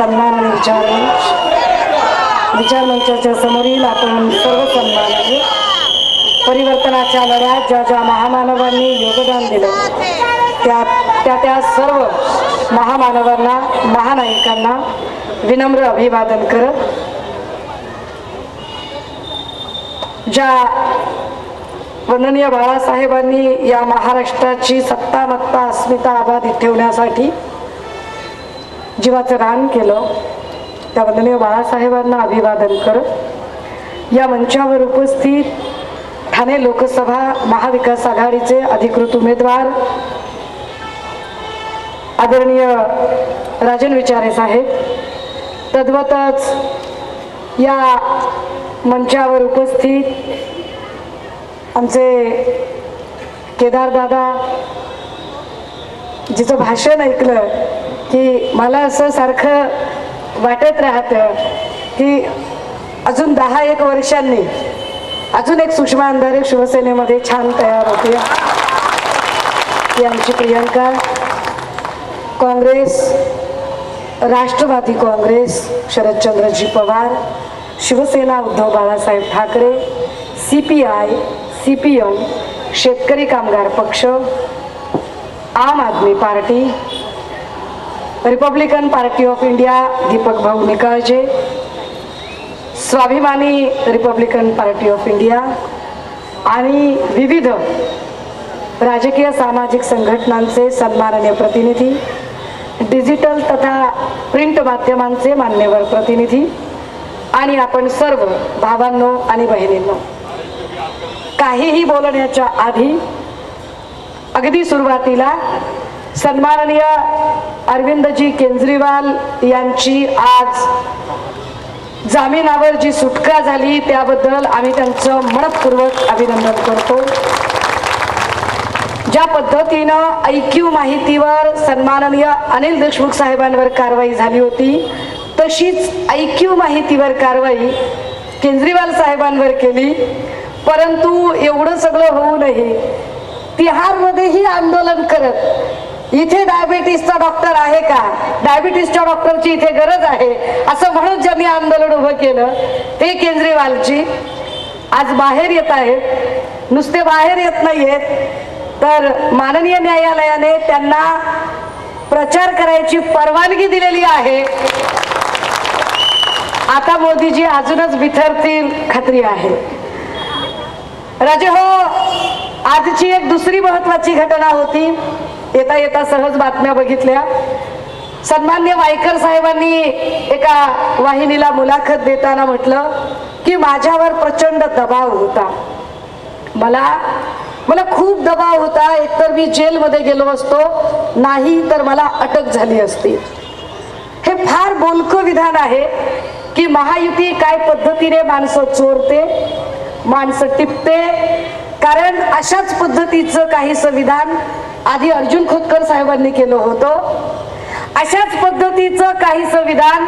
सन्मान आणि विचार मंचाच्या समोरील आपण सर्व सन्मानाने परिवर्तनाच्या लढ्यात ज्या ज्या महामानवांनी योगदान दिलं त्या सर्व महामानवांना महानायकांना विनम्र अभिवादन करत, ज्या वंदनीय बाळासाहेबांनी या महाराष्ट्राची सत्तामत्ता अस्मिता अबाधित ठेवण्यासाठी जीवाचं रान केलं, त्या वंदनीय बाळासाहेबांना अभिवादन करत या मंचावर उपस्थित ठाणे लोकसभा महाविकास आघाडीचे अधिकृत उमेदवार आदरणीय राजन विचारे साहेब, तद्वतच या मंचावर उपस्थित आमचे केदार दादा, जिचं भाषण ऐकलं की मला असं सारखं वाटत राहतं की अजून 10-1 वर्षांनी अजून एक सुषमा अंधारे शिवसेनेमध्ये छान तयार होते. ती आमची प्रियंका. काँग्रेस, राष्ट्रवादी काँग्रेस शरदचंद्रजी पवार, शिवसेना उद्धव बाळासाहेब ठाकरे, CPI, CPM, शेतकरी Kamgar Paksha, Aam Aadmi Party, Republican Party of India Deepak भाऊ निकाळजे, स्वाभिमानी रिपब्लिकन पार्टी ऑफ इंडिया आणि विविध राजकीय सामाजिक संघटनांचे सन्माननीय प्रतिनिधी, डिजिटल तथा प्रिंट माध्यमांचे मान्यवर प्रतिनिधी आणि आपण सर्व भावांनो आणि बहिणींनो, काहीही बोलण्याच्या आधी अगदी सुरुवातीला सन्माननीय अरविंदजी केजरीवाल यांची आज जामिनावर जी सुटका झाली त्याबद्दल आम्ही त्यांचं मनपूर्वक अभिनंदन करतो. ज्या पद्धतीनं IQ माहितीवर सन्माननीय अनिल देशमुख साहेबांवर कारवाई झाली होती, तशीच IQ माहितीवर कारवाई केजरीवाल साहेबांवर केली. परंतु एवढं सगळं होऊनही तिहारमध्येही आंदोलन करत इथे डायबिटीसचा डॉक्टर आहे का, डायबिटीसच्या डॉक्टरची इथे गरज आहे असं म्हणून ज्यांनी आंदोलन उभं केलं ते केजरीवालजी आज बाहेर येत आहेत. नुसते बाहेर येत नाहीयेत तर माननीय न्यायालयाने त्यांना प्रचार करायची परवानगी दिलेली आहे. आता मोदीजी अजूनच बिथरतील खात्री आहे. राजे हो, आजची एक दुसरी महत्वाची घटना होती. येता येता सहज बातम्या बघितल्या. सन्मान्य वायकर साहेबांनी एका वाहिनीला मुलाखत देताना म्हटलं की माझ्यावर प्रचंड दबाव होता, मला खूप दबाव होता. एकतर मी जेलमध्ये गेलो असतो, नाही तर मला अटक झाली असती. हे फार बोलकं विधान आहे की महायुती काय पद्धतीने माणसं चोरते, माणसं टिपते. कारण अशाच पद्धतीचं काही संविधान आधी अर्जुन खोतकर साहेबांनी केलं होतं. अशाच पद्धतीचं काही संविधान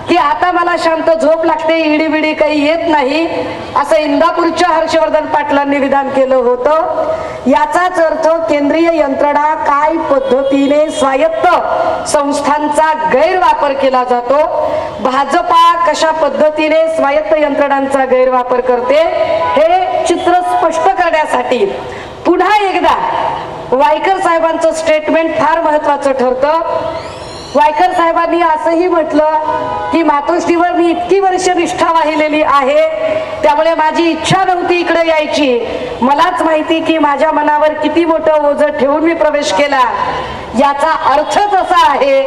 की आता मला शांत झोप लागते, इडीबिडी काही येत नाही असं इंदापूरच्या हर्षवर्धन पाटलांनी विधान केलं होतं. याचाच अर्थ केंद्रीय यंत्रणा काय पद्धतीने स्वायत्त संस्थांचा गैरवापर केला जातो, भाजपा कशा पद्धतीने स्वायत्त यंत्रणांचा गैरवापर करते, हे चित्र स्पष्ट करण्यासाठी पुन्हा एकदा वायकर साहेबांचं स्टेटमेंट फार महत्वाचं ठरतं. वायकर साहेबांनी असंही म्हटलं की मातोश्रीवर मी इतकी वर्ष निष्ठा वाहिलेली आहे, त्यामुळे माझी इच्छा नव्हती इकडे यायची. मलाच माहिती की माझ्या मनावर किती मोठं ओझं ठेवून मी प्रवेश केला. याचा अर्थच असा आहे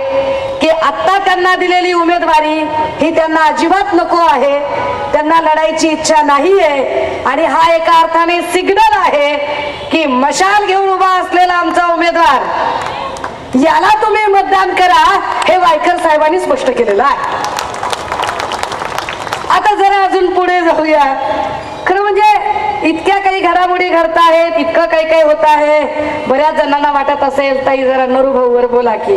की आता त्यांना दिलेली उमेदवारी ही त्यांना अजिबात नको आहे, त्यांना लढायची इच्छा नाहीये. आणि हा एका अर्थाने सिग्नल आहे की मशाल घेऊन उभा असलेला आमचा उमेदवार, याला तुम्ही मतदान करा, हे वायकर साहेबांनी स्पष्ट केलेलं आहे. आता जरा अजून पुढे जाऊया. खरं म्हणजे इतक्या काही घडामोडी घडत आहेत, इतकं काही काही होत आहे. बऱ्याच जणांना वाटत असेल ताई जरा नरू भाऊवर बोला की,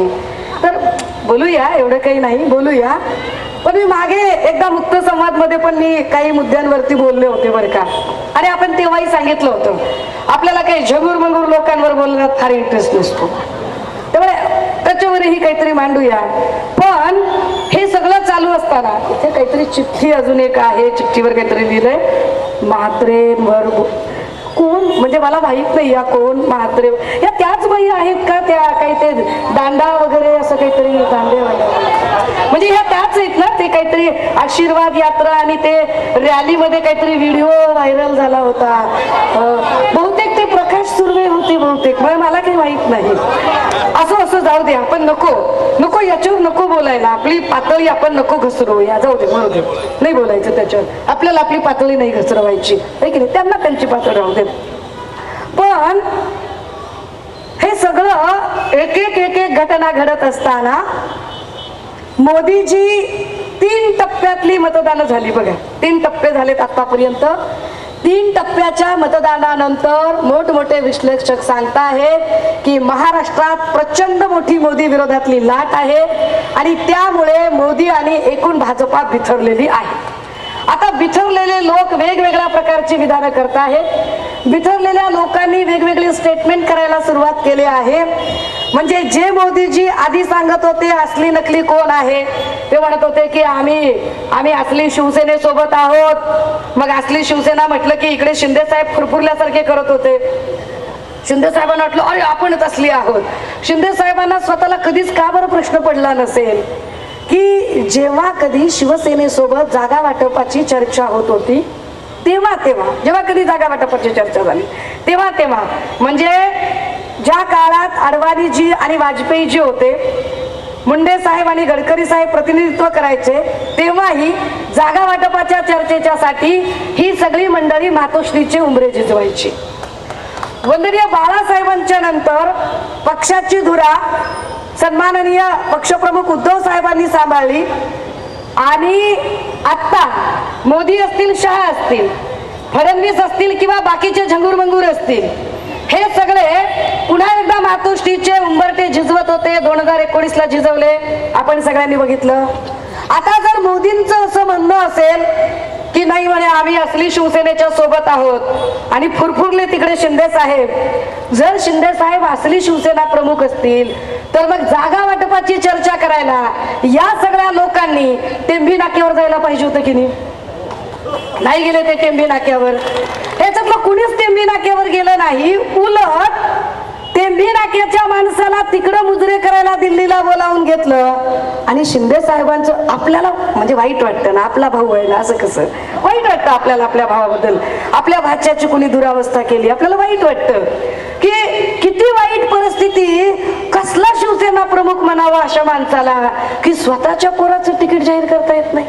तर बोलूया, एवढं काही नाही, बोलूया. पण मी मागे एकदा मुक्त संवाद मध्ये पण मी काही मुद्द्यांवरती बोलले होते बरं का. आणि आपण तेव्हाही सांगितलं होतं आपल्याला काही झगूर मगूर लोकांवर बोलण्यात फार इंटरेस्ट नसतो. त्यामुळे त्याच्यावरही काहीतरी मांडूया. पण हे सगळं चालू असताना इथे काहीतरी चिठ्ठी अजून एक आहे, चिठ्ठीवर काहीतरी लिहिलंय म्हात्रेंवर. कोण म्हणजे मला माहित नाही या कोण म्हात्रे, या त्याच बाई आहेत का त्या काही ते दांडा वगैरे असं काहीतरी, दांडे म्हणजे ह्या त्याच आहेत ना? ते काहीतरी आशीर्वाद यात्रा आणि ते रॅलीमध्ये काहीतरी व्हिडिओ व्हायरल झाला होता. बहुतेक ते प्रकाश सुर्वे होते बहुतेक, मला काही माहित नाही. असं असं जाऊ दे, आपण नको याच्यावर नको बोलायला. आपली पातळी आपण नको घसरवूया, जाऊ दे, म्हणू दे, नाही बोलायचं त्याच्यावर. आपल्याला आपली पातळी नाही घसरवायची आहे की नाही, त्यांना त्यांची पातळी राहू दे. पण हे सगळं एक एक घटना घडत असताना मोदीजी 3 टप्प्यातली मतदानं झाली बघा. 3 टप्पे झालेत आतापर्यंत. 3 टप्प्याच्या मतदानानंतर मोठमोठे विश्लेषक सांगताहेत की महाराष्ट्रात प्रचंड मोठी मोदी विरोधातली लाट आहे आणि त्यामुळे मोदी आणि एकूण भाजपा बिथरलेली आहे. आता बिथरलेले लोक वेगवेगळ्या प्रकारची विधानं करत आहेत. बिथरलेल्या लोकांनी वेगवेगळे स्टेटमेंट करायला सुरुवात केली आहे. म्हणजे जे मोदीजी आधी सांगत होते असली नकली कोण आहे, ते म्हणत होते की आम्ही असली शिवसेनेसोबत आहोत. मग असली शिवसेना म्हटलं की इकडे शिंदे साहेब फुरफुरल्यासारखे करत होते. शिंदे साहेबांना वाटलं अरे आपणच असली आहोत. शिंदे साहेबांना स्वतःला कधीच का बरं प्रश्न पडला नसेल की जेव्हा कधी शिवसेनेसोबत जागा वाटपाची चर्चा होत होती तेव्हा जेव्हा कधी जागा वाटपाची चर्चा झाली तेव्हा म्हणजे ज्या काळात अडवाणीजी आणि वाजपेयीजी होते, मुंडे साहेब आणि गडकरी साहेब प्रतिनिधित्व करायचे, तेव्हाही जागा वाटपाच्या चर्चेच्या साठी ही सगळी मंडळी मातोश्रीचे उंबरे झिजवायची. वंदनीय बाळासाहेबांच्या नंतर पक्षाची धुरा सन्माननीय पक्षप्रमुख उद्धव साहेबांनी सांभाळली आणि आता मोदी असतील, शहा असतील, फडणवीस असतील किंवा बाकीचे झंगूरमंगूर असतील, हे सगळे पुन्हा एकदा मातोश्रीचे उंबरटे झिजवत होते. 2019 ला झिजवले, आपण सगळ्यांनी बघितलं. आता जर मोदींचं असं म्हणणं असेल की नाही म्हणे आम्ही असली शिवसेनेच्या सोबत आहोत आणि फुरफुरले तिकडे शिंदे साहेब, जर शिंदे साहेब असली शिवसेना प्रमुख असतील तर मग जागा वाटपाची चर्चा करायला या सगळ्या लोकांनी टेंभी नाक्यावर जायला पाहिजे होतं की नाही गेले ते टेंभी नाक्यावर. ह्याच्यातलं कुणीच टेंभी नाक्यावर गेलं नाही. उलट टेंभी नाक्याच्या माणसाला तिकडं मुजरे करायला दिल्लीला बोलावून घेतलं आणि शिंदे साहेबांचं आपल्याला म्हणजे वाईट वाटतं ना, आपला भाऊ आहे ना, असं कसं वाईट वाटतं आपल्याला आपल्या भावाबद्दल. आपल्या भाच्याची कुणी दुरावस्था केली, आपल्याला वाईट वाटतं की किती वाईट परिस्थिती. कसला शिवसेना प्रमुख म्हणावा अशा माणसाला की स्वतःच्या पोराचं तिकीट जाहीर करता येत नाही.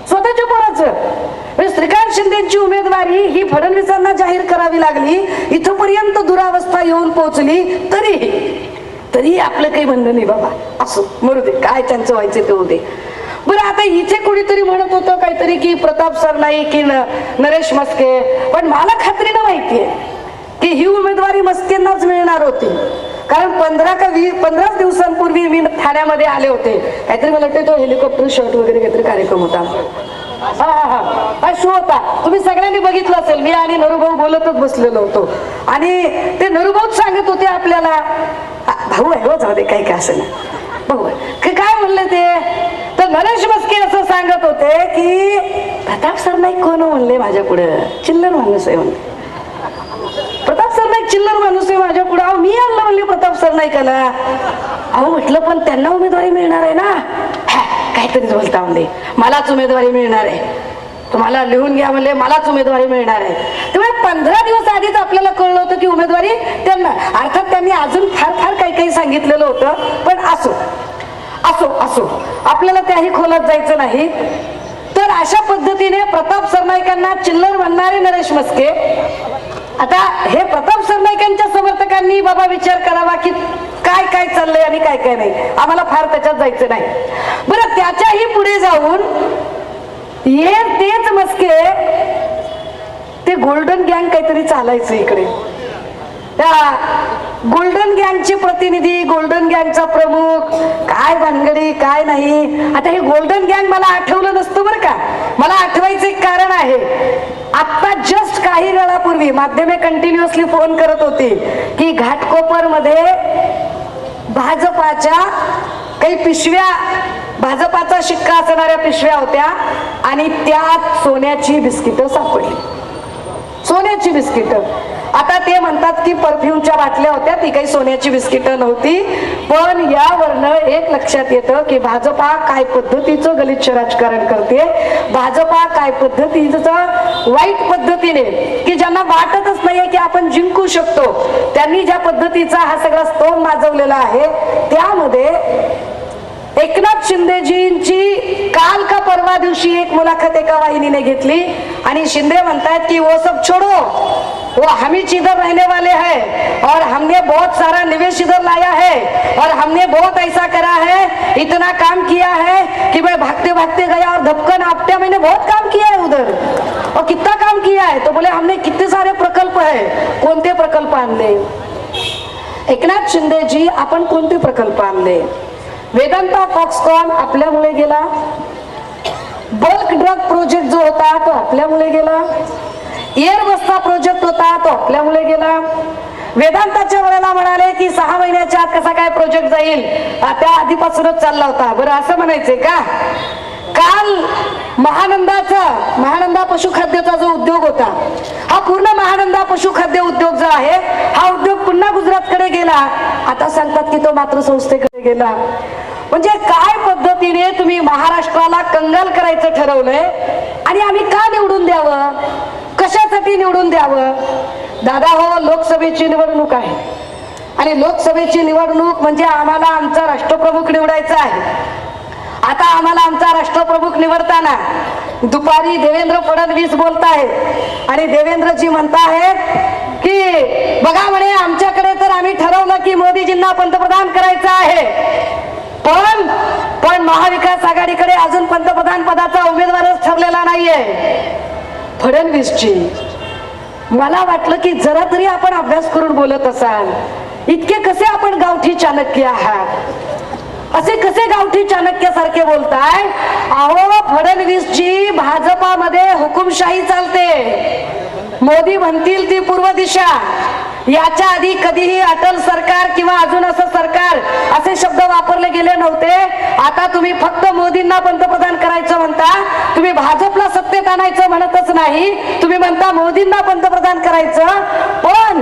स्वतःच्या पोराचं श्रीकांत शिंदेची उमेदवारी ही फडणवीसांना जाहीर करावी लागली, इथपर्यंत दुरावस्था येऊन पोहोचली, तरी आपलं काही म्हणणं नाही बाबा. असो, मरू दे, काय त्यांचं व्हायचं ते होते. बरं, आता इथे कोणीतरी म्हणत होतं काहीतरी की प्रताप सरनाईक की नरेश मस्के, पण मला खात्रीनं माहितीये की ही उमेदवारी मस्केंनाच मिळणार होती. कारण 15 दिवसांपूर्वी मी ठाण्यामध्ये आले होते. काहीतरी मला वाटतं तो हेलिकॉप्टर शॉट वगैरे काहीतरी कार्यक्रम होता. हा शो होता, तुम्ही सगळ्यांनी बघितलं असेल. मी आणि नरूभाऊ बोलतच बसलेलो होतो आणि ते नरूभाऊच सांगत होते आपल्याला, भाऊ आहे हो, जाऊ दे काही काय असं नाही, भाऊ काय म्हणले ते. तर नरेश मस्के असं सांगत होते की प्रताप सरनाईक कोण म्हणले माझ्या पुढे, चिल्लर माणूस आहे म्हणले. प्रताप सरनाईक चिल्लर माणूस आहे माझ्या पुढे. अहो मी आणलं म्हणले प्रताप सरनाईकाला. अहो म्हटलं पण त्यांना उमेदवारी मिळणार आहे ना. काहीतरीच बोलता म्हणले, मलाच उमेदवारी मिळणार आहे, तुम्हाला लिहून घ्या म्हणले, मलाच उमेदवारी मिळणार आहे. त्यामुळे 15 दिवस आधीच आपल्याला कळलं होतं की उमेदवारी त्यांना. अर्थात त्यांनी अजून फार काही सांगितलेलं होतं, पण असो आपल्याला त्याही खोलात जायचं नाही. तर अशा पद्धतीने प्रताप सरनाईकांना चिल्लर म्हणणारे नरेश मस्के. आता हे प्रताप सरनाईकांच्या समर्थकांनी बाबा विचार करावा की काय चाललंय आणि काय नाही. आम्हाला फार त्याच्यात जायचं नाही. बरं, त्याच्याही पुढे जाऊन तेच मस्के ते गोल्डन गँग काहीतरी चालायचं इकडे. त्या गोल्डन गँगचे प्रतिनिधी, गोल्डन गँगचा प्रमुख, काय भानगडी काय नाही. आता हे गोल्डन गँग मला आठवलं नसतं बरं का. मला आठवायचं एक कारण आहे. आता जस्ट काही वेळापूर्वी माध्यमे कंटिन्युअसली फोन करत होती की घाटकोपर मध्ये भाजपाच्या काही पिशव्या, भाजपाचा शिक्का असणाऱ्या पिशव्या होत्या आणि त्यात सोन्याची बिस्किटं सापडली, सोन्याची बिस्किटं. आता ते म्हणतात की परफ्यूमच्या बाटल्या होत्या, ती काही सोन्याची बिस्किटं नव्हती. पण यावरनं एक लक्षात येतं की भाजपा काय पद्धतीचं गलिच्छ राजकारण करते, भाजपा काय पद्धतीचं वाईट पद्धतीने, की ज्यांना वाटतच नाहीये की आपण जिंकू शकतो, त्यांनी ज्या पद्धतीचा हा सगळा स्तोम माजवलेला आहे. त्यामध्ये एकनाथ शिंदेजींची काल का परवा दिवशी एक मुलाखत एका वाहिनीने घेतली आणि शिंदे म्हणतात की वो सब छोड़ो, वो हम ही इधर रहने वाले हैं और हमने बहुत सारा निवेश इधर लाया है और हमने बहुत ऐसा करा है, इतना काम किया है कि मैं भागते भागते गया और धपकन आपटे मैंने बहुत काम किया है उधर. और कितना काम किया है? तो बोले हमने कितने सारे प्रकल्प है. कोणते प्रकल्प आणले एकनाथ शिंदेजी? आपण कोणते प्रकल्प आणले? वेदांता फॉक्सकॉन आपल्यामुळे गेला, बल्क ड्रग प्रोजेक्ट जो होता तो आपल्यामुळे गेला, एअरबसचा प्रोजेक्ट होता तो आपल्यामुळे गेला. वेदांताच्या वेळेला म्हणाले की 6 महिन्याच्या आत कसा काय प्रोजेक्ट जाईल, त्या आधीपासूनच चालला होता. बरं असं म्हणायचंय का? काल महानंदा पशुखाद्याचा जो उद्योग होता, हा पूर्ण महानंदा पशुखाद्य उद्योग जो आहे, हा उद्योग पुन्हा गुजरातकडे गेला. आता सांगतात की तो मात्र संस्थेकडे गेला. म्हणजे काय पद्धतीने तुम्ही महाराष्ट्राला कंगाल करायचं ठरवलंय आणि आम्ही का निवडून द्यावं, कशासाठी निवडून द्यावं? दादा हो, लोकसभेची निवडणूक आहे आणि लोकसभेची निवडणूक म्हणजे आम्हाला आमचा राष्ट्रप्रमुख निवडायचा आहे. आता आम्हाला आमचा राष्ट्रप्रमुख निवडताना दुपारी देवेंद्र फडणवीस बोलतायत आणि देवेंद्रजी म्हणतायत की बघा म्हणे, आमच्याकडे तर आम्ही ठरवलं की मोदीजींना पंतप्रधान करायचं आहे, पण महाविकास आघाडीकडे अजून पंतप्रधान पदाचा उमेदवारच ठरलेला नाहीये. फडणवीसजी, मला वाटलं की जरा तरी आपण अभ्यास करून बोलत असाल. इतके कसे आपण गावठी चाणक्य आहात, असे कसे गावठी चाणक्यासारखे बोलताय? अहो फडणवीसजी, भाजपामध्ये हुकुमशाही चालते, मोदी म्हणतील ती पूर्व दिशा. याच्या आधी कधीही अटल सरकार किंवा अजून असं सरकार असे शब्द वापरले गेले नव्हते. आता तुम्ही फक्त मोदींना पंतप्रधान करायचं म्हणता, तुम्ही भाजपला सत्तेत आणायचं म्हणतच नाही, तुम्ही म्हणता मोदींना पंतप्रधान करायचं. पण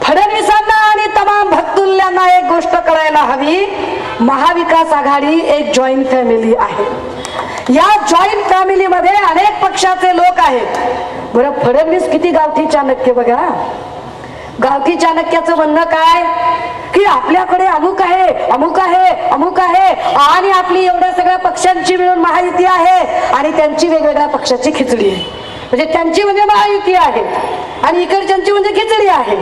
फडणवीसांना आणि तमाम भक्तुल्यांना एक गोष्ट कळायला हवी, महाविकास आघाडी एक जॉईंट फॅमिली आहे. या जॉईंट फॅमिलीमध्ये अनेक पक्षाचे लोक आहेत. बरं, फडणवीस किती गावठी चाणक्य बघा. गावठी चाणक्याचं म्हणणं काय की आपल्याकडे अमुक आहे, अमुक आहे, अमुक आहे आणि आपली एवढ्या सगळ्या पक्षांची मिळून महायुती आहे आणि त्यांची वेगवेगळ्या पक्षाची खिचडी आहे. म्हणजे त्यांची म्हणजे महायुती आहे आणि इकडच्यांची म्हणजे खिचडी आहे.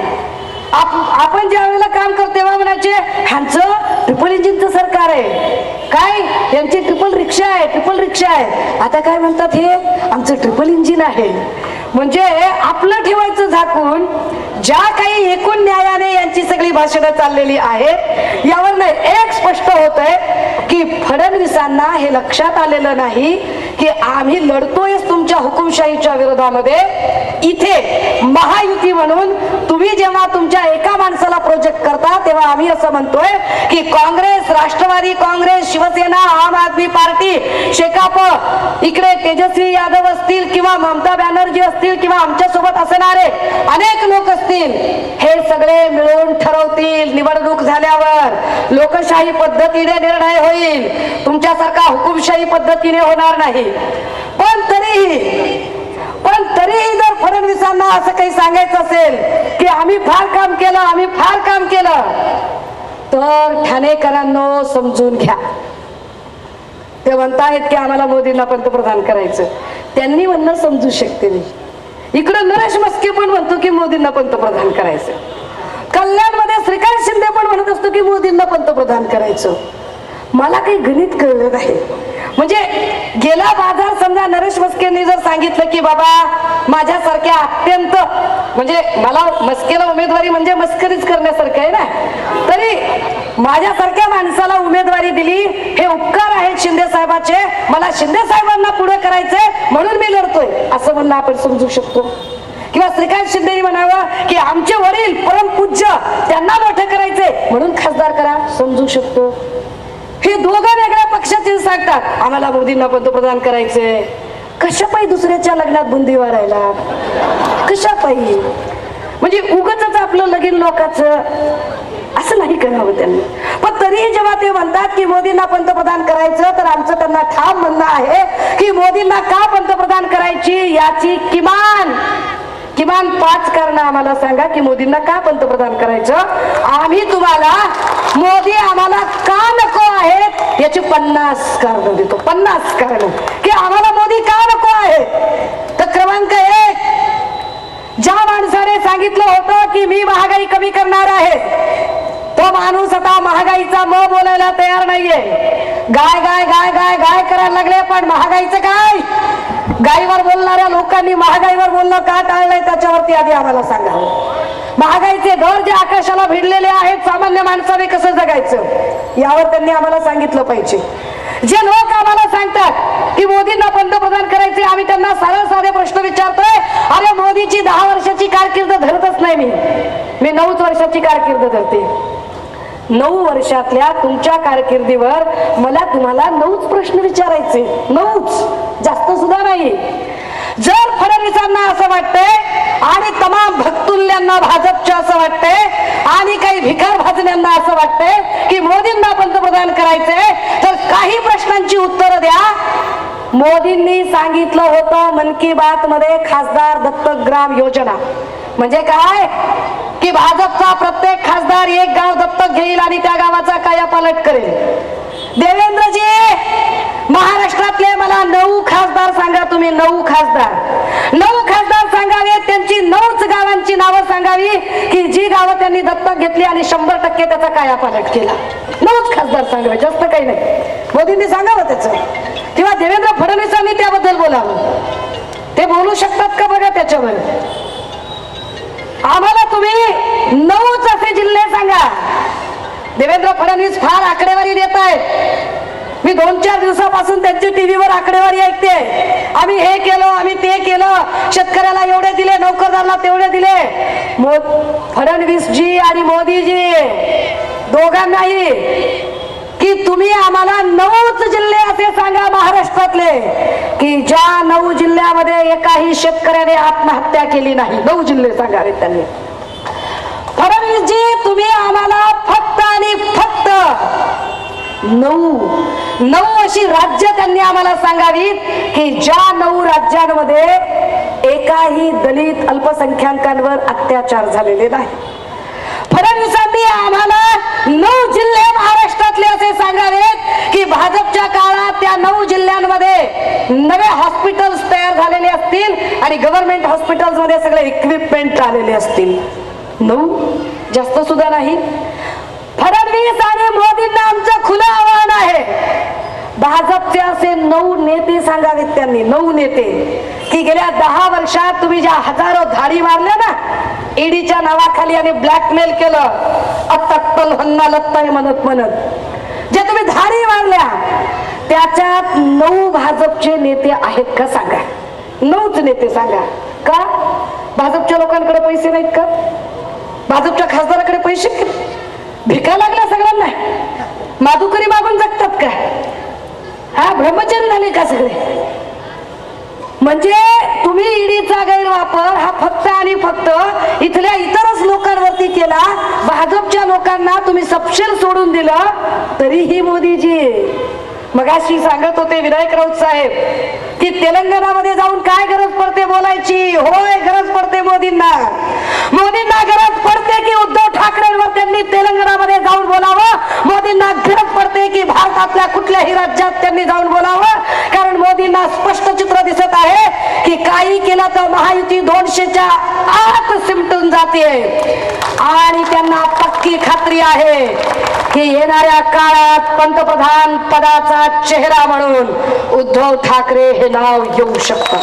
आपण ज्या वेळेला काम करतो तेव्हा म्हणायचे ह्यांचं ट्रिपल इंजिनचं सरकार आहे, काय यांची ट्रिपल रिक्षा आहे, ट्रिपल रिक्षा आहे. आता काय म्हणतात, हे आमचं ट्रिपल इंजिन आहे. म्हणजे आपलं ठेवायचं झाकून. ज्या काही एकूण न्यायाने यांची सगळी भाषणं चाललेली आहेत, यावरनं एक स्पष्ट होत आहे की फडणवीसांना हे लक्षात आलेलं नाही की आम्ही लढतोय तुमच्या हुकुमशाहीच्या विरोधामध्ये. इथे महायुती म्हणून तुम्ही जेव्हा तुमच्या एका माणसाला प्रोजेक्ट करता तेव्हा आम्ही असं म्हणतोय की काँग्रेस, राष्ट्रवादी काँग्रेस, शिवसेना, आम आदमी पार्टी, शेकाप, इकडे तेजस्वी यादव असतील किंवा ममता बॅनर्जी असतील किंवा आमच्या सोबत असणारे अनेक लोक असतील, हे सगळे मिळून ठरवतील. निवडणूक झाल्यावर लोकशाही पद्धतीने निर्णय होईल, तुमच्यासारखा हुकुमशाही पद्धतीने होणार नाही. पण तरीही जर फडणवीसांना असं काही सांगायचं असेल की आम्ही फार काम केलं, आम्ही फार काम केलं, तर ठाणेकरांनो समजून घ्या. ते म्हणतायत की आम्हाला मोदींना पंतप्रधान करायचं, त्यांनी म्हणणं समजू शकते मी. इकडं नरेश मस्के पण म्हणतो की मोदींना पंतप्रधान करायचं, कल्याणमध्ये श्रीकांत शिंदे पण म्हणत असतो की मोदींना पंतप्रधान करायचं. मला काही गणित कळलं नाही. म्हणजे गेला बाजार समजा नरेश मस्केंनी जर सांगितलं की बाबा माझ्यासारख्या अत्यंत, म्हणजे मला मस्केला उमेदवारी म्हणजे मस्करीच करण्यासारखं आहे ना, तरी माझ्यासारख्या माणसाला उमेदवारी दिली, हे उपकार आहेत शिंदे साहेबाचे, मला शिंदे साहेबांना पुढे करायचंय म्हणून मी लढतोय, असं म्हणणं आपण समजू शकतो. किंवा श्रीकांत शिंदेनी म्हणावं की आमचे वडील परमपूज्य त्यांना मोठं करायचंय म्हणून खासदार करा, समजू शकतो. हे दोघं वेगळ्या पक्षाचे सांगतात आम्हाला मोदींना पंतप्रधान करायचंय. कशा पायी दुसऱ्याच्या लग्नात बुंदी वारायला, कशा पायी? म्हणजे उगाचच आपलं लगीन लोकांचं असं नाही करावं त्यांनी. पण तरीही जेव्हा ते म्हणतात की मोदींना पंतप्रधान करायचं, तर आमचं त्यांना ठाम म्हणणं आहे की मोदींना का पंतप्रधान करायची याची किमान 5 कारणं आम्हाला सांगा की मोदींना का पंतप्रधान करायचं. आम्ही तुम्हाला मोदी आम्हाला का नको आहेत याची 50 कारणं देतो. 50 कारणं की आम्हाला मोदी का नको आहे. तर क्रमांक 1, ज्या माणसाने सांगितलं होतं की मी महागाई कमी करणार आहे, तो माणूस आता महागाईचा म बोलायला तयार नाहीये. गाय गाय गाय गाय गाय करायला लागले, पण महागाईचं काय? गायीवर बोलणाऱ्या लोकांनी महागाईवर बोलणं का टाळलंय त्याच्यावरती आधी आम्हाला सांगा. महागाईचे दर जे आकाशाला भिडलेले आहेत, सामान्य माणसाने कसं जगायचं यावर त्यांनी आम्हाला सांगितलं पाहिजे. जे लोक आम्हाला सांगतात की मोदींना पंतप्रधान करायचे, आम्ही त्यांना सरळ साधे प्रश्न विचारतोय. अरे मोदीची 10 वर्षाची कारकीर्द धरतच नाही मी 9 वर्षाची कारकीर्द धरते. 9 वर्षातल्या तुमच्या कारकिर्दीवर मला तुम्हाला 9च प्रश्न विचारायचे. 9च, जास्त सुद्धा नाही. जर फडणवीसांना असं वाटतंय आणि तमाम भक्तुल्यांना भाजपच्या असं वाटतंय आणि काही भिकार भाजण्यांना असं वाटतंय की मोदींना पंतप्रधान करायचंय, तर काही प्रश्नांची उत्तरं द्या. मोदींनी सांगितलं होतं मन की बात मध्ये खासदार दत्तक ग्राम योजना. म्हणजे काय की भाजपचा प्रत्येक खासदार एक गाव दत्तक घेईल आणि त्या गावाचा कायापालट करेल. देवेंद्रजी, महाराष्ट्रातले मला 9 खासदार सांगा. तुम्ही 9 खासदार सांगावे, त्यांची 9च गावांची नावं सांगावी की जी गावं त्यांनी दत्तक घेतली आणि 100% त्याचा कायापालट केला. 9च खासदार सांगावे, जास्त काही नाही. मोदींनी सांगावं त्याचं, किंवा देवेंद्र फडणवीसांनी त्याबद्दल बोलावं. ते बोलू शकतात का बघा त्याच्यावर. आम्हाला तुम्ही 9च असे जिल्हे सांगा. देवेंद्र फडणवीस फार आकडेवारी देत आहेत. मी 2-4 दिवसापासून त्यांची टीव्हीवर आकडेवारी ऐकते. आम्ही हे केलं, आम्ही ते केलं, शेतकऱ्याला एवढे दिले, नोकरदाराला तेवढे दिले. फडणवीसजी आणि मोदीजी दोघांनाही की तुम्ही आम्हाला 9च जिल्हे असे सांगा महाराष्ट्रातले की ज्या 9 जिल्ह्यामध्ये एकाही शेतकऱ्याने आत्महत्या केली नाही. 9 जिल्हे सांगावेत त्यांनी. फडणवीसजी, तुम्ही आम्हाला फक्त आणि फक्त 9 अशी राज्य त्यांनी आम्हाला सांगावीत की ज्या 9 राज्यांमध्ये एकाही दलित अल्पसंख्याकांवर अत्याचार झालेले नाही. फडणवीसांनी आम्हाला 9 जिल्हे महाराष्ट्रातले असे सांगावेत की भाजपच्या काळात त्या 9 जिल्ह्यांमध्ये नवे हॉस्पिटल्स तयार झालेले असतील आणि गव्हर्नमेंट हॉस्पिटल्स मध्ये सगळे इक्विपमेंट आलेले असतील. 9, जास्त सुद्धा नाही. फडणवीस आणि मोदींना आमचं खुलं आव्हान आहे. भाजपचे असे 9 नेते सांगावेत त्यांनी. 9 नेते की गेल्या 10 वर्षात तुम्ही ज्या हजारो धाडी मारल्या ना, ईडीच्या नावाखाली आणि ब्लॅकमेल केलं, अत्तल हन्ना लत्ताय म्हणत जे तुम्ही धाडी मारल्या, त्याच्यात 9 भाजपचे नेते आहेत का सांगा. 9च नेते सांगा. का? भाजपच्या लोकांकडे पैसे नाहीत का? भाजपच्या खासदाराकडे पैसे भिका लागल्या सगळ्यांना? माधुकरी मागून जगतात का? हा ब्रह्मचर्य झाले का सगळे? म्हणजे तुम्ही ईडीचा गैरवापर हा फक्त आणि फक्त इथल्या इतरच लोकांवरती केला. भाजपच्या लोकांना तुम्ही सपशेल सोडून दिलं. तरीही मोदीजी मगाशी सांगत होते विनायक राऊत साहेब की तेलंगणामध्ये जाऊन काय गरज पडते बोलायची. होय, गरज पडते मोदींना गरज पडते की उद्धव ठाकरेंवर त्यांनी तेलंगणामध्ये जाऊन बोलावं. मोदींना गरज पडते की भारतातल्या कुठल्याही राज्यात त्यांनी जाऊन बोलावं. कारण मोदींना स्पष्ट चित्र दिसत आहे की काही केलं तर महायुती 200च्या आत सिमटून जाते आणि त्यांना पक्की खात्री आहे की येणाऱ्या काळात पंतप्रधान पदाचा चेहरा म्हणून उद्धव ठाकरे हे नाव येऊ शकतं.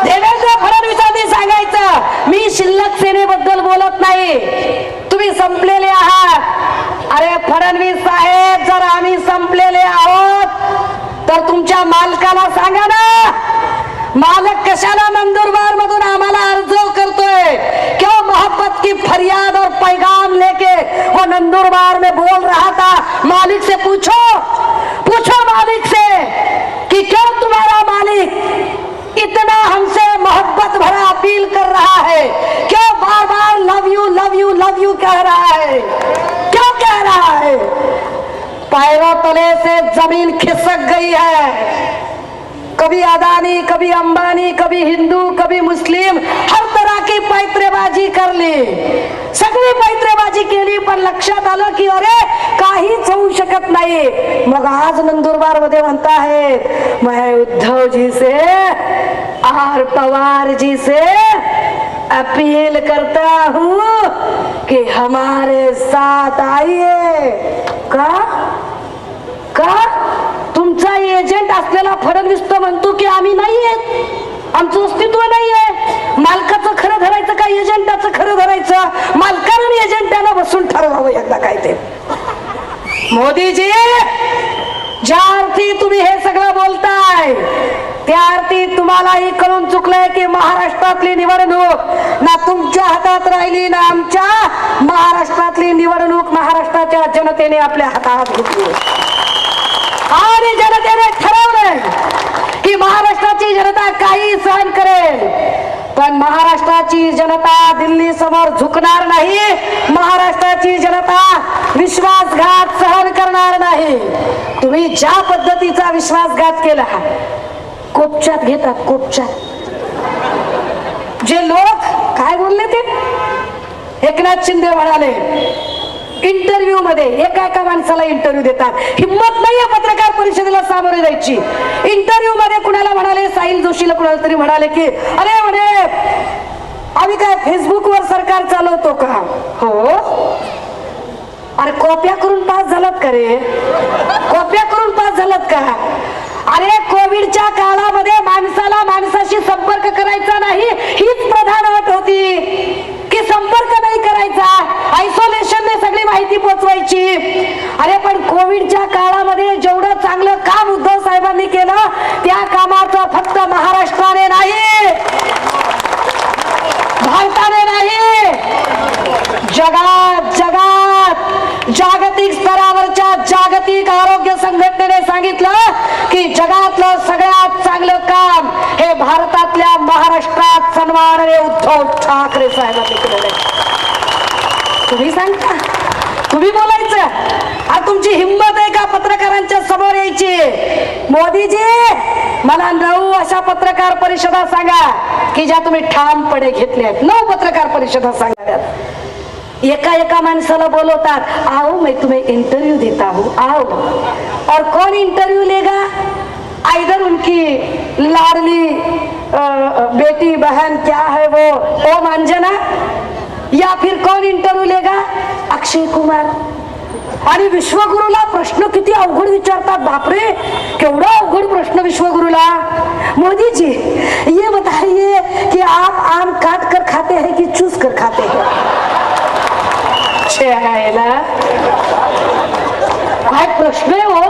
देवेंद्र फडणवीसांनी सांगायचं मी शिल्लक सेनेबद्दल बोलत नाही, तुम्ही संपलेले आहात. अरे फडणवीस साहेब, जर आम्ही संपलेले आहोत तर तुमच्या त्या मालकाला सांगा ना, मालक कशाला नंदुरबार मधून आम्हाला अर्ज करतोय? क्यों मोहब्बत की फरियाद और पैगाम लेके वो नंदुरबार में बोल रहा था? मालिक से पूछो मालिक से कि क्यों तुम्हारा मालिक इतना हमसे मोहब्बत भरा अपील कर रहा है, क्यों बार बार love you love you love you कह रहा है, क्यों कह रहा है? पैरों तले से जमीन खिसक गई है। कभी अदानी, कभी अंबानी, कभी हिंदू, कभी मुस्लिम, हर तरह की पैत्रेबाजी कर ली, सगळी पैत्रेबाजी केली, पण लक्षात आलं की अरे काहीच होऊ शकत नाही। मग आज नंदुरबार मध्ये म्हणता है मैं उद्धव जी से और पवार जी से अपील करता हूँ कि हमारे साथ आइए। का तुमचा एजंट असलेला फडणवीस तो म्हणतो की आम्ही नाहीये, आमचं अस्तित्व नाहीये। मालकाचं खरं धरायचं का एजंटाचं खरं धरायचं? मालकानं आणि एजंटानं बसून ठरवावं एकदा काय ते। मोदीजी, ज्या अर्थी तुम्ही हे सगळं बोलताय त्या अर्थी तुम्हालाही कळून चुकलंय की महाराष्ट्रातली निवडणूक ना तुमच्या हातात राहिली ना आमच्या। महाराष्ट्रातली निवडणूक महाराष्ट्राच्या जनतेने आपल्या हातात घेतली आणि जनतेने ठरवलंय की महाराष्ट्राची जनता काही सहन करेल, पण महाराष्ट्राची जनता दिल्ली समोर झुकणार नाही। महाराष्ट्राची जनता विश्वासघात सहन करणार नाही। तुम्ही ज्या पद्धतीचा विश्वासघात केला, कोपच्यात घेतात कोपच्यात। जे लोक काय बोलले ते एकनाथ शिंदे म्हणाले इंटरव्ह्यू मध्ये, एका माणसाला इंटरव्ह्यू देतात, हिम्मत नाहीये पत्रकार परिषदेला सामोरे जायची। इंटरव्ह्यू मध्ये कुणाला म्हणाले, साहिल जोशीला कुणाला तरी म्हणाले की अरे म्हणे आम्ही काय फेसबुकवर सरकार चालवतो का? हो, अरे कॉप्या करून पास झालात का रे? कॉप्या करून पास झालात का? अरे कोविडच्या काळामध्ये माणसाला माणसाशी संपर्क करायचा नाही हीच प्रधान अट होती की संपर्क नाही करायचा, आयसोलेशनने सगळी माहिती पोहोचवायची। अरे पण कोविडच्या काळामध्ये जेवढं चांगलं काम उद्धव साहेबांनी केलं त्या कामाचं फक्त महाराष्ट्राने नाही, भारताने नाही, जगात जागतिक स्तरावरच्या जागतिक आरोग्य संघटनेने सांगितलं की जगातलं सगळ्यात चांगलं काम हे भारतातल्या महाराष्ट्रात सन्माननीय उद्धव ठाकरे साहेबांनी केलेलं आहे। तुम्ही सांगता, तुम्ही बोलायचं, आज तुमची हिंमत आहे का पत्रकारांच्या समोर यायची? मोदीजी, मला 9 अशा पत्रकार परिषदा सांगा की ज्या तुम्ही ठामपणे घेतल्या आहेत। 9 पत्रकार परिषदा सांगा। एका माणसाला बोलवतात, आओ मैं तुम्हें इंटरव्यू देता हूँ, आओ। और कौन इंटरव्यू लेगा? आइदर उनकी लाडली बेटी बहन क्या है वो ओम अंजना, या फिर कौन इंटरव्यू लेगा? अक्षय कुमार। आणि विश्वगुरुला प्रश्न किती अवघड विचारतात, बापरे केवढा अवघड प्रश्न विश्वगुरुला। मोदी जी ये बताइए कि आप आम काट कर खाते हैं कि चूस कर खाते हैं? काय प्रश्न आहे हो?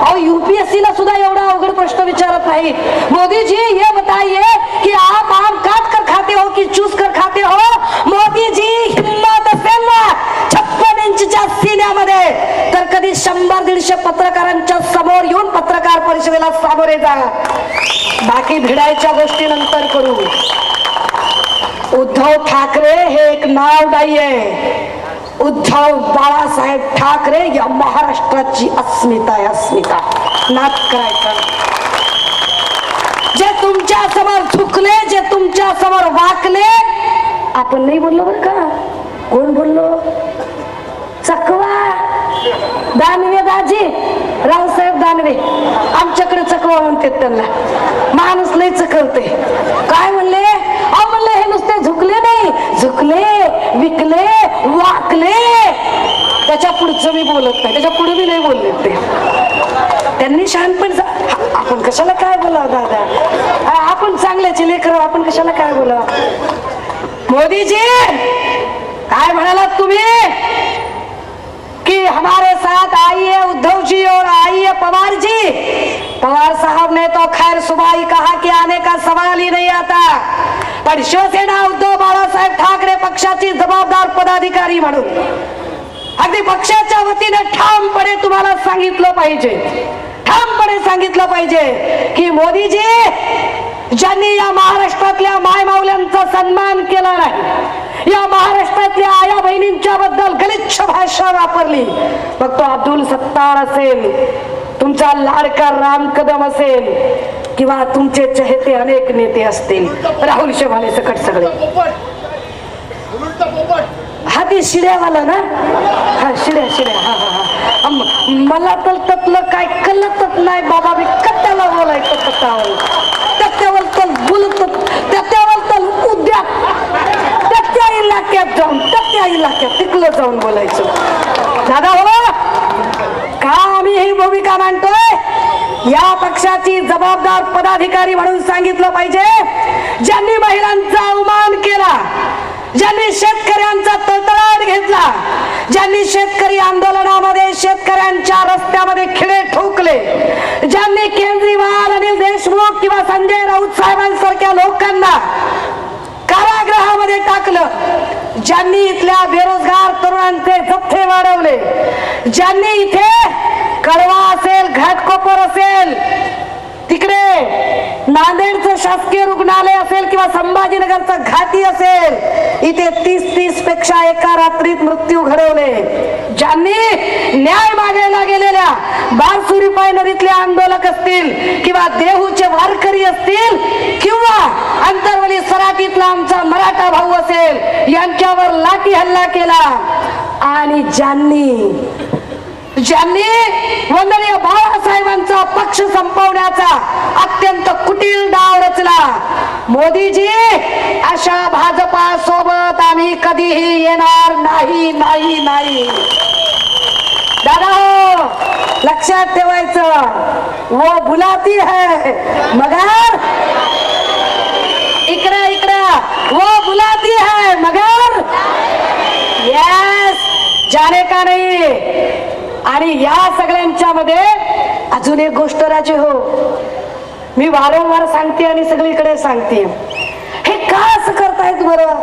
और यूपीएससी ला सुद्धा एवढा अवघड प्रश्न विचारत नाही। मोदी जी ये बताइए कि आप आम काट कर खाते हो कि चूस कर खाते हो? मोदी जी हिम्मत असेल ना 56 इंचच्या सीन्यामध्ये तर कधी 100-150 पत्रकारांच्या समोर येऊन पत्रकार परिषदेला सामोरे जा। बाकी भिडायच्या गोष्टी नंतर करू। उद्धव ठाकरे हे एक नाव नाहीये, उद्धव बाळासाहेब ठाकरे या महाराष्ट्राची अस्मिता आहे, अस्मिता। नाद करायचं, जे तुमच्या समोर झुकले, जे तुमच्या समोर वाकले, आपण नाही बोललो बरं का? कोण बोललो? चकवा दानवे दाजी, रावसाहेब दानवे, आमच्याकडे चकवा म्हणतात त्यांना। माणूस लय चकवते। काय म्हणले? अहो म्हणले हे नुसते झुकले नाही, झुकले, विकले, वाकले। त्याच्या पुढचं मी बोलत नाही, त्याच्या पुढे मी नाही बोलले ते। त्यांनी शहाणपण, आपण कशाला काय बोलाव दादा, आपण चांगल्याचे लेकर, आपण कशाला काय बोलाव? मोदीजी काय म्हणालात तुम्ही कि हमारे साथ आइए उद्धव जी और आइए पवार जी? पवार साहब ने तो खैर सुबह ही कहा कि आने का सवाल ही नहीं आता, पण शिवसेना उद्धव बाळासाहेब ठाकरे पक्षाची जबाबदार पदाधिकारी म्हणून अगदी पक्षाच्या वतीने ठामपणे तुम्हाला सांगितलं पाहिजे, ठामपणे सांगितलं पाहिजे की मोदीजी ज्यांनी या महाराष्ट्रातल्या मायमाऊल्यांचा सन्मान केला नाही, या महाराष्ट्रातल्या आया बहिणींच्या बद्दल गलिच्छ भाषा वापरली, मग तो अब्दुल सत्तार असेल, तुमचा लाडका राम कदम असेल किंवा तुमचे चहेते अनेक नेते असतील, राहुल शेवाले सकट सगळे, हा ते शिड्यावाला ना, हा शिड्या शिड्या, हा हा हा, मला तर त्यातलं काय कळतच नाही बाबा, मी कट्ट्याला बोलायचं, कट्ट्यावर त्याच्यावर तर बोलत, त्याच्यावर तर उद्या त्या इलाक्यात जाऊन, त्या इलाक्यात तिकडं जाऊन बोलायचं. दादा हो, का आम्ही ही भूमिका मांडतोय? या पक्षाची जबाबदार पदाधिकारी म्हणून सांगितलं पाहिजे, ज्यांनी महिलांचा अवमान केला, ज्यांनी शेतकऱ्यांचा तळतळाट घेतला, ज्यांनी शेतकरी आंदोलनामध्ये शेतकऱ्यांच्या रस्त्यामध्ये खिळे ठोकले, ज्यांनी केजरीवाल, अनिल देशमुख किंवा संजय राऊत साहेबांसारख्या लोकांना कारागृहामध्ये टाकलं, ज्यांनी इथल्या बेरोजगार तरुणांचे जथ्थे वाढवले, ज्यांनी इथे कळवा असेल, घाटकोपर असेल, तिकडे नांदेडचं शासकीय रुग्णालय असेल किंवा संभाजीनगरचा घाटी असेल, इथे 30 पेक्षा एका रात्रीत मृत्यू घडवले, ज्यांनी न्याय मागायला गेलेल्या बारसुरी नदीतले आंदोलक असतील किंवा देहूचे वारकरी असतील किंवा अंतरवली सराटीतला आमचा मराठा भाऊ असेल, यांच्यावर लाठी हल्ला केला, आणि ज्यांनी वंदनीय बाळासाहेबांचा पक्ष संपवण्याचा अत्यंत कुटील डाव रचला. मोदीजी, अशा भाजपा सोबत आम्ही कधीही येणार नाही, नाही, नाही. दादा हो, लक्षात ठेवायचं, वो बुलाती है मगर, इकडे वो बुलाती है मगर यस जाने का नहीं. आणि या सगळ्यांच्या मध्ये अजून एक गोष्ट राजे हो, मी वारंवार सांगते आणि सगळीकडे सांगते, हे का असं करतायत बरं?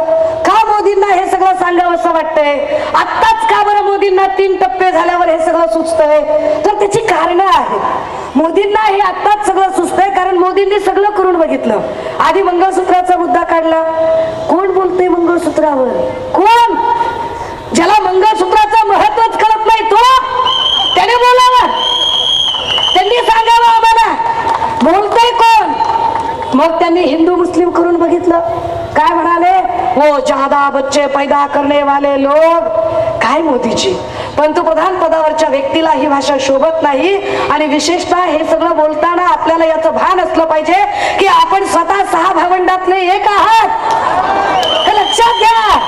का मोदींना हे सगळं सांगावं असं वाटतंय? आत्ताच का बरं मोदींना 3 टप्पे झाल्यावर हे सगळं सुचतंय? तर त्याची कारणं आहेत. मोदींना हे आत्ताच सगळं सुचतंय कारण मोदींनी सगळं करून बघितलं. आधी मंगळसूत्राचा मुद्दा काढला, कोण बोलतंय मंगळसूत्रावर? कोण? ज्याला मंगळसूत्राचं महत्वच कळत नाही तो, त्याने बोलावं, त्यांनी सांगावं आम्हाला बोलतोय कोण. मग त्यांनी हिंदू मुस्लिम करून बघितलं, काय म्हणाले? वो ज्यादा बच्चे पैदा करने वाले लोग. काय मोदीची पंतप्रधान पदावरच्या व्यक्तीला ही भाषा शोभत नाही. आणि विशेषतः हे सगळं बोलताना आपल्याला याचं भान असलं पाहिजे की आपण स्वतः 6 भावंडातले एक आहात, हे लक्षात घ्या.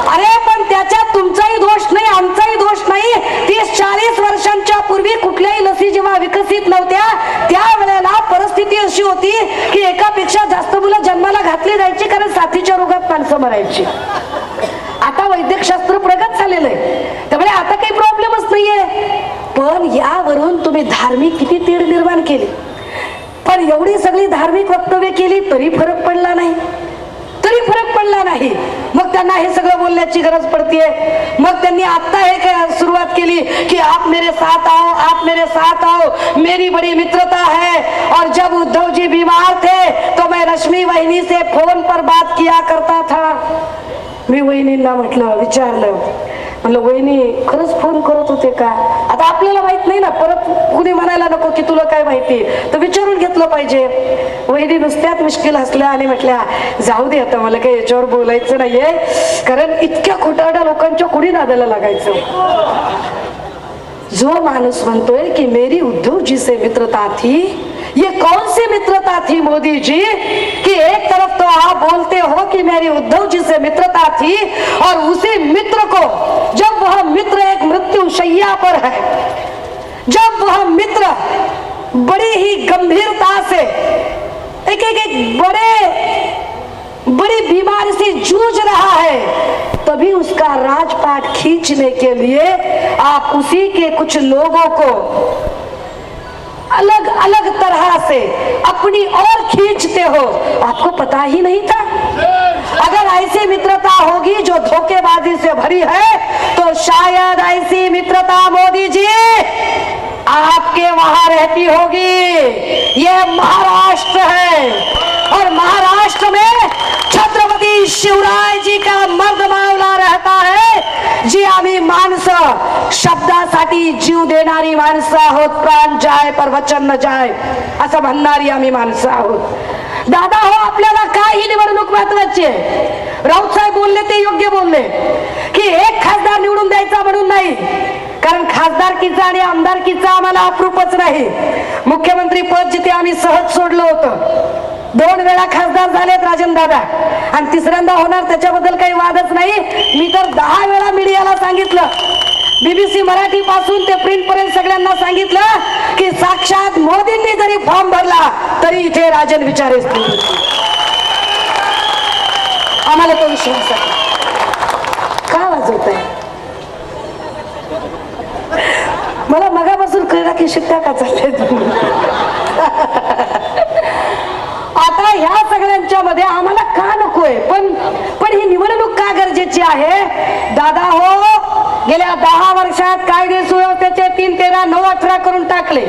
अरे पण त्याच्यात तुमचाही दोष नाही, आमचाही दोष नाही. 30-40 वर्षांच्या पूर्वी कुठल्याही लसी जेव्हा विकसित नव्हत्या त्यावेळेला परिस्थिती अशी होती की एकापेक्षा जास्त मुलं जन्माला घातली जायची कारण साथीच्या रोगात माणसं मरायची. आता वैद्यकशास्त्र प्रगत झालेलं आहे, त्यामुळे आता काही प्रॉब्लेमच नाहीये. पण यावरून तुम्ही धार्मिक किती तीड निर्माण केली, पण एवढी सगळी धार्मिक वक्तव्य केली तरी फरक पडला नाही, तरी फरक पडला नाही. मग त्यांना हे सगळं बोलण्याची गरज पडतीये. मग त्यांनी आता हे सुरुवात केली की आप मेरे साथ आओ, आप मेरे साथ आओ, मेरी बड़ी मित्रता है. और जब उद्धव जी बीमार थे तो मैं रश्मि वहिनी से फोन पर बात किया करता था. मी वहिनींना म्हटलं, विचारलं, म्हणलं वहिनी खरंच फोन करत होते का? आता आपल्याला माहित नाही ना, परत कुणी म्हणायला नको की तुला काय माहिती, तर विचारून घेतलं पाहिजे. वहिनी नुसत्यात मुश्किल हसल्या आणि म्हटल्या जाऊ दे, आता मला काही याच्यावर बोलायचं नाहीये, कारण इतक्या खोटारड्या लोकांच्या कुणी नादाला लागायचं. जो माणूस म्हणतोय की मेरी उद्धव जी से मित्रता थी, ये कौन सी मित्रता थी मोदी जी कि एक तरफ तो आप बोलते हो कि मेरी उद्धव जी से मित्रता थी और उसी मित्र को जब वह मित्र एक मृत्यु शैया पर है, जब वह मित्र बड़ी ही गंभीरता से एक बड़ी बीमारी से जूझ रहा है, तभी उसका राजपाट खींचने के लिए आप उसी के कुछ लोगों को अलग अलग तरह से अपनी ओर खींचते हो, आपको पता ही नहीं था? अगर ऐसी मित्रता होगी जो धोखेबाजी से भरी है, तो शायद ऐसी मित्रता मोदी जी आपके वहां रहती होगी। ये महाराष्ट्र है और महाराष्ट्र में छत्रपती शिवराय जी का मर्द मावला रहता है, जी आम्ही माणसं शब्दासाठी जीव देणारी माणसं आहोत, प्राण जाय पर वचन न जाय असं म्हणणारी आम्ही माणसं आहोत। दादा हो, आपल्याला काय ही निवडणूक महत्वाची आहे? राऊत साहेब बोलले ते योग्य बोलले की एक खासदार निवडून द्यायचा म्हणून नाही, कारण खासदारकीचा आणि आमदारकीचा आम्हाला अप्रूपच नाही। मुख्यमंत्री पद जिथे आम्ही सहज सोडलं होतं, 2 वेळा खासदार झालेत राजन दादा, आणि तिसऱ्यांदा होणार त्याच्याबद्दल काही वादच नाही। मी तर 10 वेळा मीडियाला सांगितलं, BBC मराठी पासून ते प्रिंट पर्यंत सगळ्यांना सांगितलं की साक्षात मोदींनी जरी फॉर्म भरला तरी इथे राजन विचारे आम्हाला तो विश्वास आहे। का वाजवत आहे? मला मगापासून कळलं की शिट्ट्या का चालल्या। आता ह्या सगळ्यांच्या मध्ये आम्हाला का नकोय, पण ही निवडणूक का गरजेची आहे? दादा हो, गेल्या 10 वर्षात कायदे सुव्यवस्थेचे 3, 13, 9, 18 करून टाकले।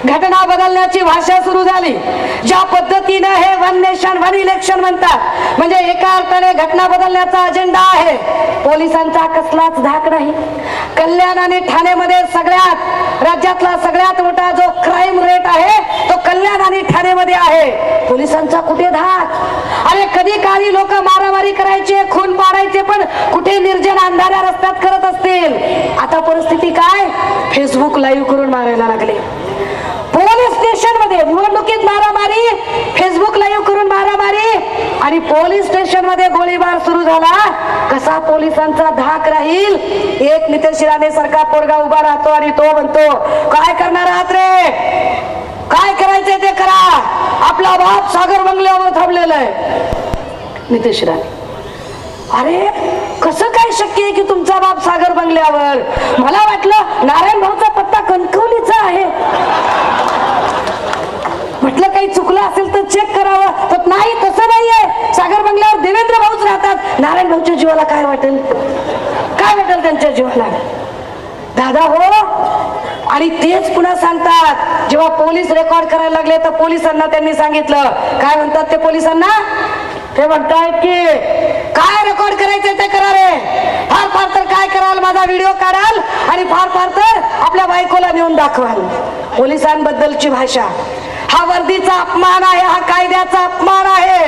घटना बदलण्याची भाषा सुरू झाली। ज्या पद्धतीने हे वन नेशन वन इलेक्शन म्हणतात, म्हणजे एका अर्थाने घटना बदलण्याचा अजेंडा आहे। पोलिसांचा कसलाच धाक नाही। कल्याण आणि ठाण्यामध्ये सगळ्यात राज्यातला सगळ्यात मोठा जो क्राईम रेट आहे तो कल्याण आणि ठाण्यामध्ये आहे। पोलिसांचा कुठे धाक? अरे कधी काळी लोक मारामारी करायचे, खून पाडायचे, पण कुठे निर्जन अंधाऱ्या रस्त्यात करत असतील। आता परिस्थिती काय? फेसबुक लाईव्ह करून मारायला लागले। पोलीस स्टेशन मध्ये निवडणुकीत मारामारी, फेसबुक लाईव्ह करून मारामारी, आणि पोलीस स्टेशन मध्ये गोळीबार सुरू झाला। कसा पोलिसांचा धाक राहील? एक नितेश राणे सारखा पोरगा उभा राहतो आणि तो म्हणतो, काय करणार आहात रे? काय करायचंय ते करा, आपला बाप सागर बंगल्यावर थांबलेला आहे। नितेश राणे, अरे कसं काय शक्य आहे की तुमचा बाप सागर बंगल्यावर? मला वाटलं नारायण भाऊचा पत्ता कणकवलीचा आहे, म्हटलं काही चुकलं असेल तर चेक करावं, पण नाही, तसं नाहीये। सागर बंगल्यावर देवेंद्र भाऊच राहतात। नारायण भाऊच्या जीवाला काय वाटेल? काय वाटेल त्यांच्या जीवाला? दादा हो, आणि तेच पुन्हा सांगतात, जेव्हा पोलीस रेकॉर्ड करायला लागले तर पोलिसांना त्यांनी सांगितलं, काय म्हणतात ते पोलिसांना? ते म्हणतायत की काय रेकॉर्ड करायचंय ते करा रे, फार फार तर काय कराल, माझा व्हिडिओ काढाल आणि फार फार तर आपल्या बायकोला नेऊन दाखवाल। पोलिसांबद्दलची भाषा, हा वर्दीचा अपमान आहे, हा कायद्याचा अपमान आहे।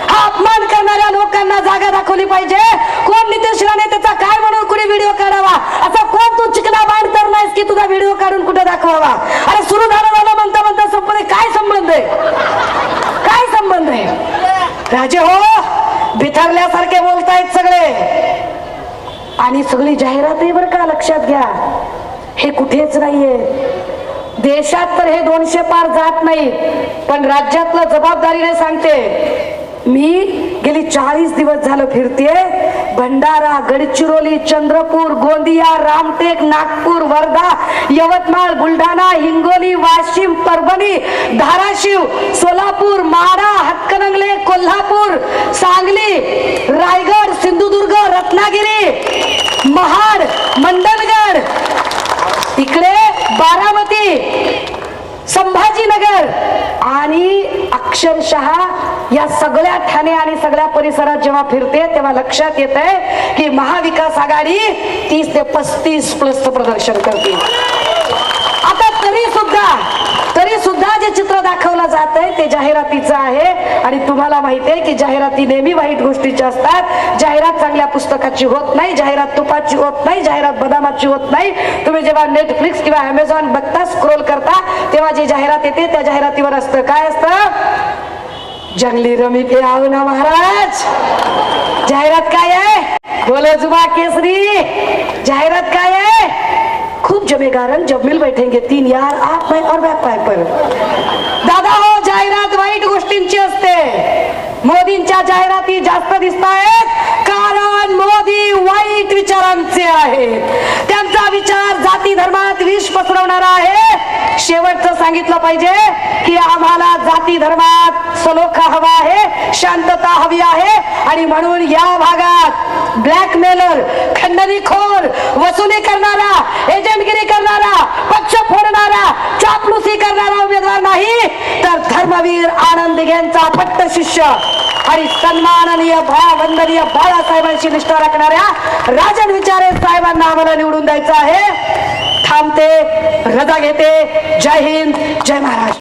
हा अपमान करणाऱ्या लोकांना जागा दाखवली पाहिजे। कोण नितेश राणे त्याचा काय म्हणून कुणी व्हिडिओ काढावा? असा कोण तू चिकना बांध तर नाहीस की तुझा व्हिडिओ काढून कुठे दाखवावा? अरे सुरू झालं म्हणता म्हणता संपले, काय संबंध आहे? काय संबंध आहे? राजे हो, बिथरल्यासारखे बोलतायत सगळे, आणि सगळी जाहिरात आहे बरं का, लक्षात घ्या। हे कुठेच नाहीये देशात, तर हे 200 पार जात नाही, पण राज्यातलं जबाबदारीने सांगते, मी गेली 40 दिवस झालं फिरतेय। भंडारा, गडचिरोली, चंद्रपूर, गोंदिया, रामटेक, नागपूर, वर्धा, यवतमाळ, बुलढाणा, हिंगोली, वाशिम, परभणी, धाराशिव, सोलापूर, माढा, हातकणंगले, कोल्हापूर, सांगली, रायगड, सिंधुदुर्ग, रत्नागिरी, महाड, मंडणगड, इकडे बारामती, संभाजीनगर, आणि अक्षरशः या सगळ्या ठाणे आणि सगळ्या परिसरात जेव्हा फिरते तेव्हा लक्षात येत आहे की महाविकास आघाडी 30 ते 35+ प्रदर्शन करते। आता तरी सुद्धा जे चित्र दाखवलं जात आहे ते जाहिरातीचं आहे, आणि तुम्हाला माहिती आहे की जाहिराती नेहमी वाईट गोष्टीच्या असतात। जाहिरात चांगल्या पुस्तकाची होत नाही, जाहिरात तुपाची होत नाही, जाहिरात बदामाची होत नाही। तुम्ही जेव्हा नेटफ्लिक्स किंवा अमेझॉन बघता, स्क्रोल करता, तेव्हा जी जाहिरात येते त्या जाहिरातीवर असतं, काय असतं? जंगली रमी पे आओ ना महाराज। जाहिरात काय आहे? बोलो जुबा केसरी। जाहिरात काय आहे? खूब जमेगा रंग जब मिल बैठेंगे 3 यार, आप मैं और बैक पाय पर। दादा हो, जाहिरात वाईट गोष्टींची असते। मोदींच्या जाहिराती जास्त दिसतायत कारण मोदी वाईट विचारांचे आहेत। त्यांचा विचार जाती धर्मात विष पसरवणारा आहे। शेवटचं सांगितलं पाहिजे की आम्हाला जाती धर्मात सलोखा हवा आहे, शांतता हवी आहे आणि म्हणून या भागात ब्लॅकमेलर, खंडणीखोर, वसुली करणारा, एजंटगिरी करणारा, पक्ष फोडणारा, चापलुसी करणारा उमेदवार नाही तर धर्मवीर आनंद दिघेंचा पट्ट शिष्य आणि सन्माननीय वंदनीय बाळासाहेबांची निष्ठा राखणाऱ्या राजन विचारे साहेबांना आम्हाला निवडून द्यायचं आहे. थांबते, रजा घेते. जय हिंद, जय महाराष्ट्र.